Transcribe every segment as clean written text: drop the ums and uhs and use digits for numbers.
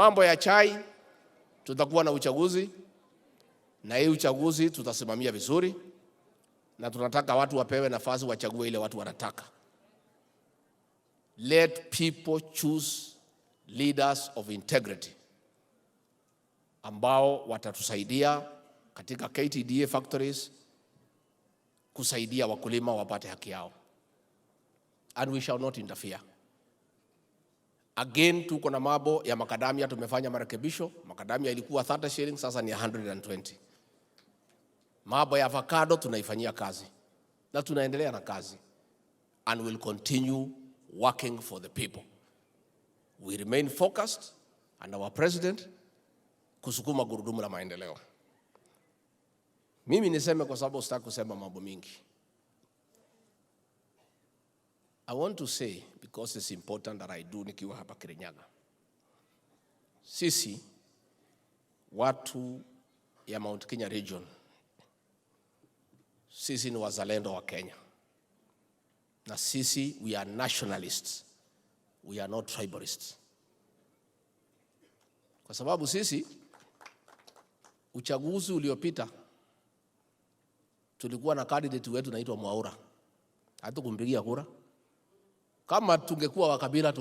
Mambo ya chai, tutakuwa na uchaguzi, na hii uchaguzi tutasimamia vizuri, na tunataka watu wapewe nafasi wachague ile watu wanataka. Let people choose leaders of integrity ambao watatusaidia katika KTDA factories kusaidia wakulima wapate haki yao. And we shall not interfere. Again, tuko na mambo ya makadamia, tumefanya marekebisho. Makadamia ilikuwa 30 shillings, sasa ni 120. Mambo ya avocado tunaifanyia kazi na tunaendelea na kazi, and will continue working for the people. We remain focused, and our president kusukuma gurudumu la maendeleo. Mimi niseme kwa sababu sitaki kusema mambo mingi. I want to say, because it's important that I do nikiwa hapa Kirinyaga. Sisi watu ya Mount Kenya region, sisi ni wazalendo wa Kenya. Na sisi, we are nationalists. We are not tribalists. Kwa sababu sisi, uchaguzi uliopita, tulikuwa na candidate wetu naitwa Mwaura. Hatukumpigia kura. Kama tungekuwa wa kabila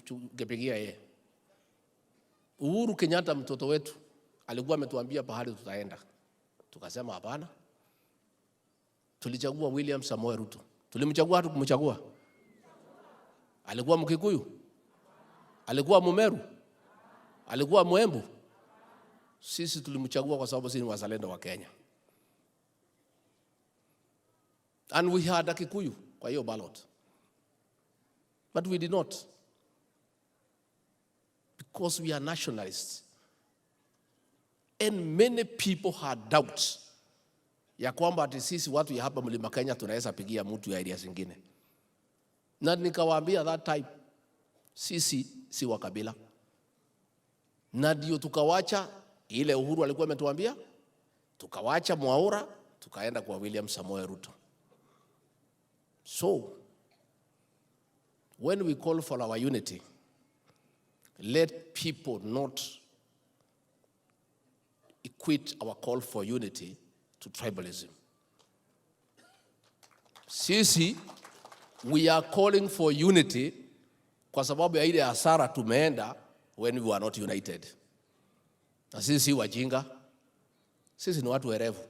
tungepigia yeye. Uhuru Kenyatta mtoto wetu alikuwa ametuambia pahali tutaenda. Tukasema hapana. Tulichagua William Samoei Ruto. Tulimchagua hatu kumchagua? Alikuwa Mkikuyu? Alikuwa Mumeru? Alikuwa Mwembu? Sisi tulimchagua kwa sababu sisi ni wazalendo wa Kenya. And we had a Kikuyu kwa hiyo ballot. But we did not. Because we are nationalists. And many people had doubts ya kwamba ati sisi watu ya hapa Mlima Kenya tunaweza pigia mtu ya area zingine. Na nikawaambia that time, sisi si wa kabila. Na ndio tukawacha ile Uhuru alikuwa ametuambia, tukawacha Mwaura, tukaenda kwa William Samoei Ruto. So, when we call for our unity, let people not equate our call for unity to tribalism. Sisi, we are calling for unity kwa sababu ya ile hasara tumeenda when we were not united. Na sisi wajinga, sisi ni watu werevu.